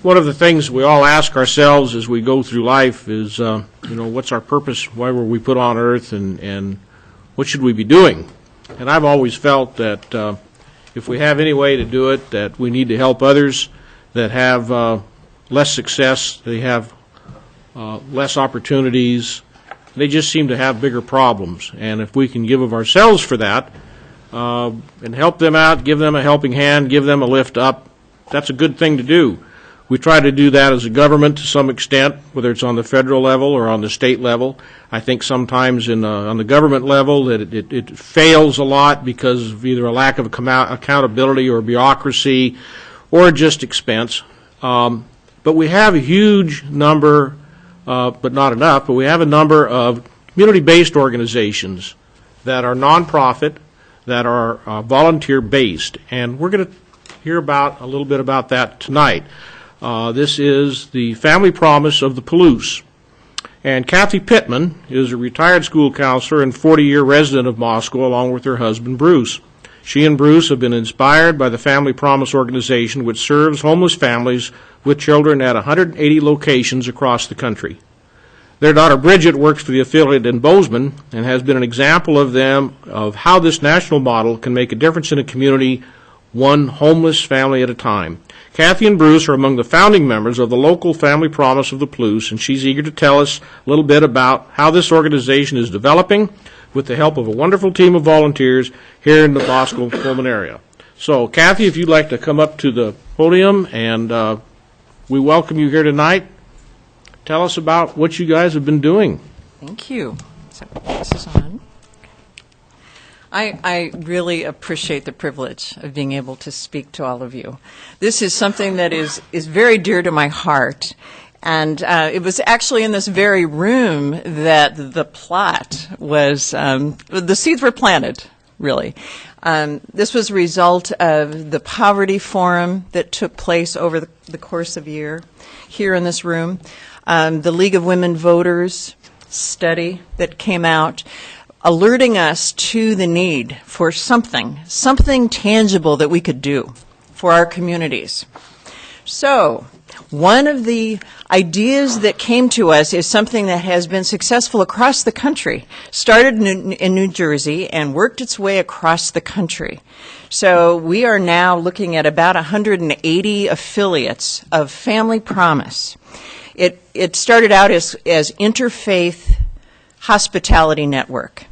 One of the things we all ask ourselves as we go through life is, what's our purpose? Why were we put on earth, and what should we be doing? And I've always felt that if we have any way to do it, that we need to help others that have less success, they have less opportunities, they just seem to have bigger problems. And if we can give of ourselves for that and help them out, give them a helping hand, give them a lift up, that's a good thing to do. We try to do that as a government to some extent, whether it's on the federal level or on the state level. I think sometimes on the government level that it fails a lot because of either a lack of accountability or bureaucracy or just expense. But we have a huge number, but not enough, but we have a number of community-based organizations that are nonprofit, that are volunteer-based. And we're going to hear a little bit about that tonight. This is the Family Promise of the Palouse. And Kathy Pittman is a retired school counselor and 40-year resident of Moscow, along with her husband, Bruce. She and Bruce have been inspired by the Family Promise organization, which serves homeless families with children at 180 locations across the country. Their daughter, Bridget, works for the affiliate in Bozeman and has been an example of how this national model can make a difference in a community, one homeless family at a time. Kathy and Bruce are among the founding members of the local Family Promise of the Palouse, and she's eager to tell us a little bit about how this organization is developing with the help of a wonderful team of volunteers here in the Moscow-Pullman area. So, Kathy, if you'd like to come up to the podium, and we welcome you here tonight. Tell us about what you guys have been doing. Thank you. So, this is on. I really appreciate the privilege of being able to speak to all of you. This is something that is very dear to my heart. And it was actually in this very room that the plot was, the seeds were planted, really. This was a result of the Poverty Forum that took place over the course of a year here in this room. The League of Women Voters study that came out, alerting us to the need for something tangible that we could do for our communities. So, one of the ideas that came to us is something that has been successful across the country. Started in New Jersey and worked its way across the country. So we are now looking at about 180 affiliates of Family Promise. It started out as Interfaith Hospitality Network.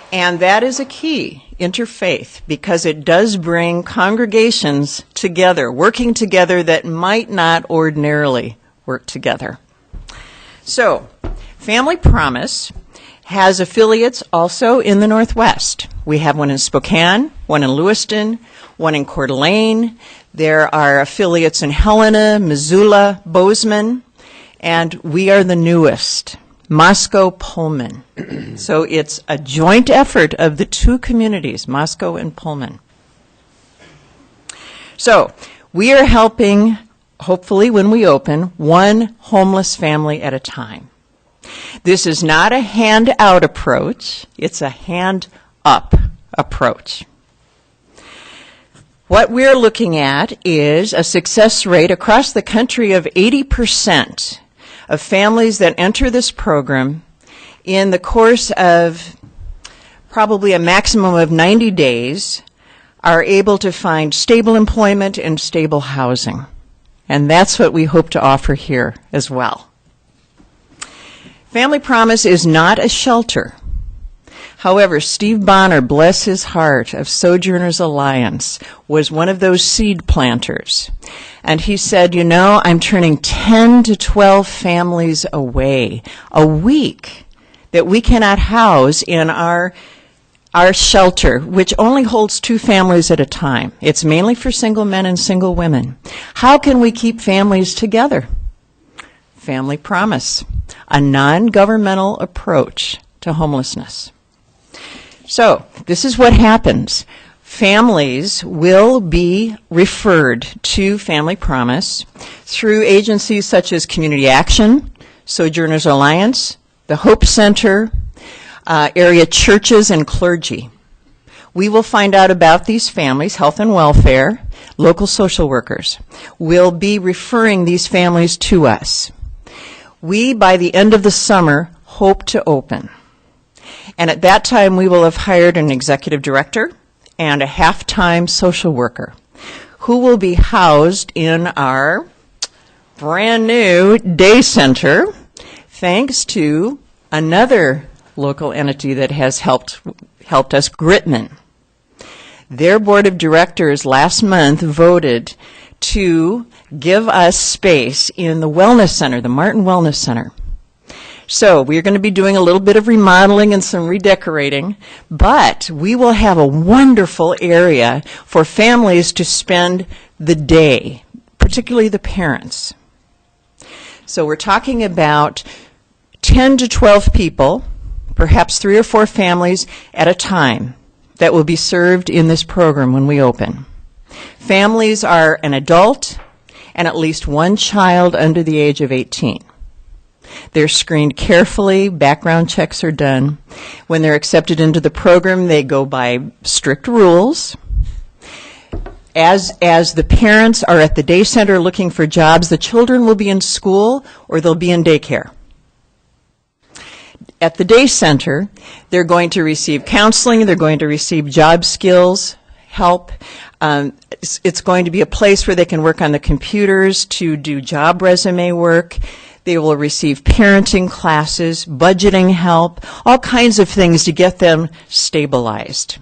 And that is a key, interfaith, because it does bring congregations together, working together that might not ordinarily work together. So, Family Promise has affiliates also in the Northwest. We have one in Spokane, one in Lewiston, one in Coeur d'Alene. There are affiliates in Helena, Missoula, Bozeman, and we are the newest, Moscow-Pullman. So it's a joint effort of the two communities, Moscow and Pullman. So we are helping, hopefully when we open, one homeless family at a time. This is not a hand-out approach, it's a hand-up approach. What we're looking at is a success rate across the country of 80% of families that enter this program in the course of probably a maximum of 90 days are able to find stable employment and stable housing. And that's what we hope to offer here as well. Family Promise is not a shelter. However, Steve Bonner, bless his heart, of Sojourners Alliance, was one of those seed planters. And he said, I'm turning 10 to 12 families away a week that we cannot house in our shelter, which only holds 2 families at a time. It's mainly for single men and single women. How can we keep families together? Family Promise, a non-governmental approach to homelessness. So, this is what happens. Families will be referred to Family Promise through agencies such as Community Action, Sojourners Alliance, the Hope Center, area churches and clergy. We will find out about these families, health and welfare, local social workers will be referring these families to us. We, by the end of the summer, hope to open. And at that time, we will have hired an executive director and a half-time social worker who will be housed in our brand new day center, thanks to another local entity that has helped us, Gritman. Their board of directors last month voted to give us space in the Wellness Center, the Martin Wellness Center. So we're going to be doing a little bit of remodeling and some redecorating, but we will have a wonderful area for families to spend the day, particularly the parents. So we're talking about 10 to 12 people, perhaps 3 or 4 families at a time, that will be served in this program when we open. Families are an adult and at least one child under the age of 18. They're screened carefully, background checks are done. When they're accepted into the program, they go by strict rules. As the parents are at the day center looking for jobs, the children will be in school or they'll be in daycare. At the day center, they're going to receive counseling, they're going to receive job skills help. It's going to be a place where they can work on the computers to do job resume work. They will receive parenting classes, budgeting help, all kinds of things to get them stabilized.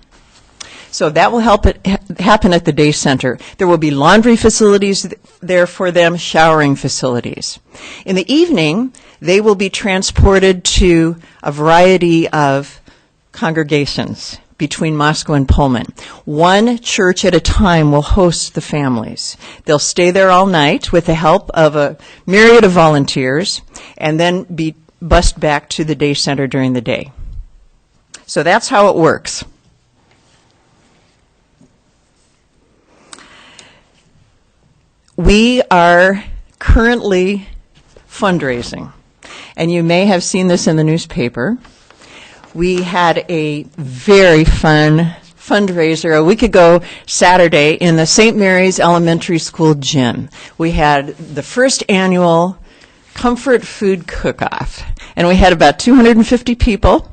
So that will happen at the day center. There will be laundry facilities there for them, showering facilities. In the evening, they will be transported to a variety of congregations between Moscow and Pullman. One church at a time will host the families. They'll stay there all night with the help of a myriad of volunteers and then be bused back to the day center during the day. So that's how it works. We are currently fundraising, and you may have seen this in the newspaper. We had a very fun fundraiser a week ago Saturday in the St. Mary's Elementary School gym. We had the first annual Comfort Food Cook-Off, and we had about 250 people,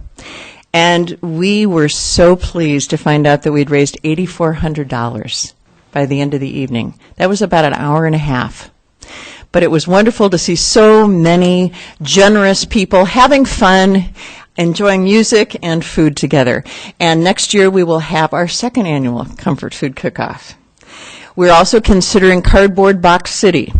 and we were so pleased to find out that we'd raised $8,400 by the end of the evening. That was about an hour and a half. But it was wonderful to see so many generous people having fun, enjoying music and food together. And next year we will have our second annual Comfort Food Cook-Off. We're also considering Cardboard Box City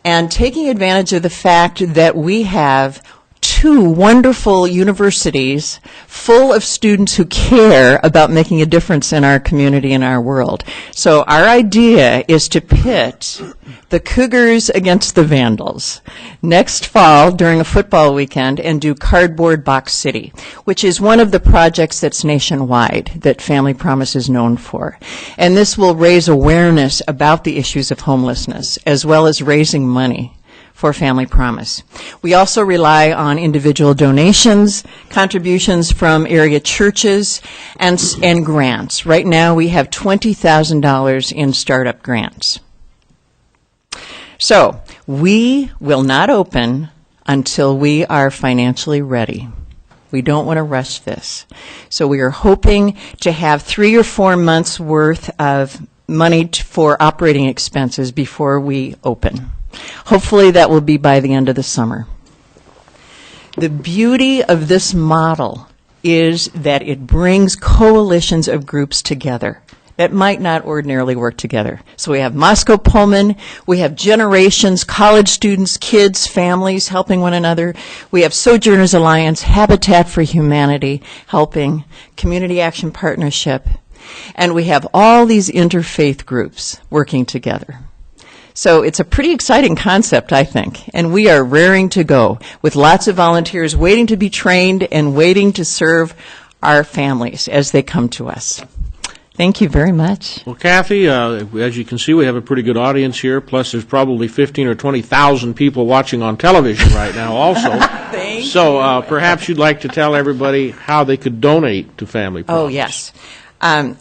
and taking advantage of the fact that we have 2 wonderful universities full of students who care about making a difference in our community and our world. So our idea is to pit the Cougars against the Vandals next fall during a football weekend and do Cardboard Box City, which is one of the projects that's nationwide that Family Promise is known for. And this will raise awareness about the issues of homelessness as well as raising money for Family Promise. We also rely on individual donations, contributions from area churches, and grants. Right now we have $20,000 in startup grants. So we will not open until we are financially ready. We don't want to rush this. So we are hoping to have 3 or 4 months worth of money for operating expenses before we open. Hopefully that will be by the end of the summer. The beauty of this model is that it brings coalitions of groups together that might not ordinarily work together. So we have Moscow Pullman, we have generations, college students, kids, families helping one another. We have Sojourners Alliance, Habitat for Humanity helping, Community Action Partnership, and we have all these interfaith groups working together. So it's a pretty exciting concept, I think, and we are raring to go with lots of volunteers waiting to be trained and waiting to serve our families as they come to us. Thank you very much. Well, Kathy, as you can see, we have a pretty good audience here, plus there's probably 15 or 20,000 people watching on television right now also. So perhaps you'd like to tell everybody how they could donate to Family Promise. Oh, yes.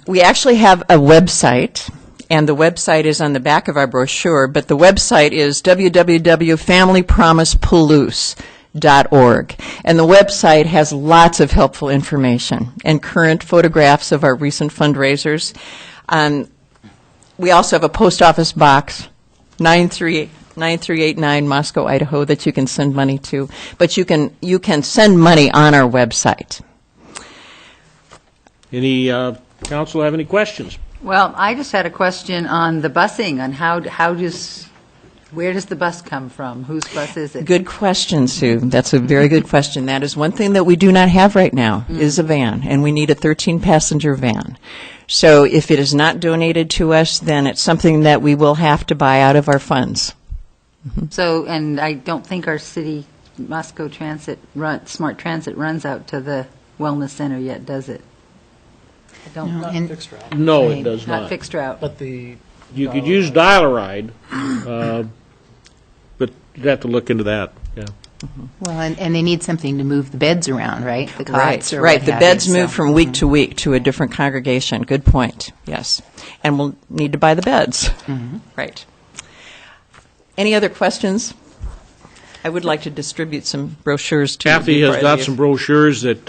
We actually have a website, and the website is on the back of our brochure, but the website is www.familypromisepalouse.org. And the website has lots of helpful information and current photographs of our recent fundraisers. We also have a post office box, 9389 Moscow, Idaho, that you can send money to. But you can send money on our website. Any council have any questions? Well, I just had a question on the busing, on where does the bus come from? Whose bus is it? Good question, Sue. That's a very good question. That is one thing that we do not have right now, is a van, and we need a 13-passenger van. So if it is not donated to us, then it's something that we will have to buy out of our funds. So, and I don't think our city Moscow Smart Transit runs out to the Wellness Center yet, does it? I don't Not know. fixed route. No, it does Not not. fixed route. But the You could use dial-a-ride, but you'd have to look into that, yeah. Well, and they need something to move the beds around, right? The cots or Right. what The have beds you, move so- from week to week to a different congregation. Good point. Yes. And we'll need to buy the beds. Right. Any other questions? I would like to distribute some brochures to you. Kathy before has I got leave. some brochures that,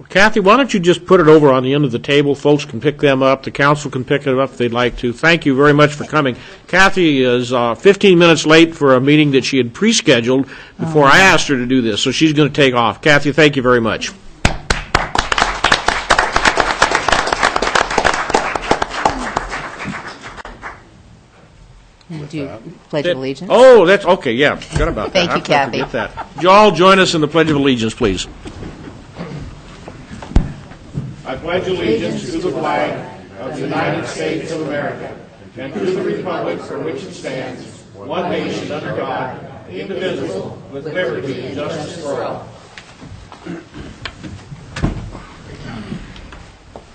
Kathy, why don't you just put it over on the end of the table? Folks can pick them up. The council can pick it up if they'd like to. Thank you very much for coming. Kathy is 15 minutes late for a meeting that she had pre-scheduled before I asked her to do this, so she's going to take off. Kathy, thank you very much. And do Pledge of Allegiance. Oh, that's, okay, yeah, forgot about that. Thank you, How could I Kathy. forget that? Would you all join us in the Pledge of Allegiance, please? I pledge allegiance to the flag of the United States of America and to the republic for which it stands, one nation under God, indivisible, with liberty and justice for all.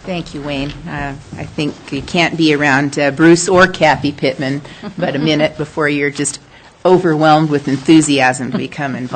Thank you, Wayne. I think you can't be around Bruce or Kathy Pittman but a minute before you're just overwhelmed with enthusiasm to become involved.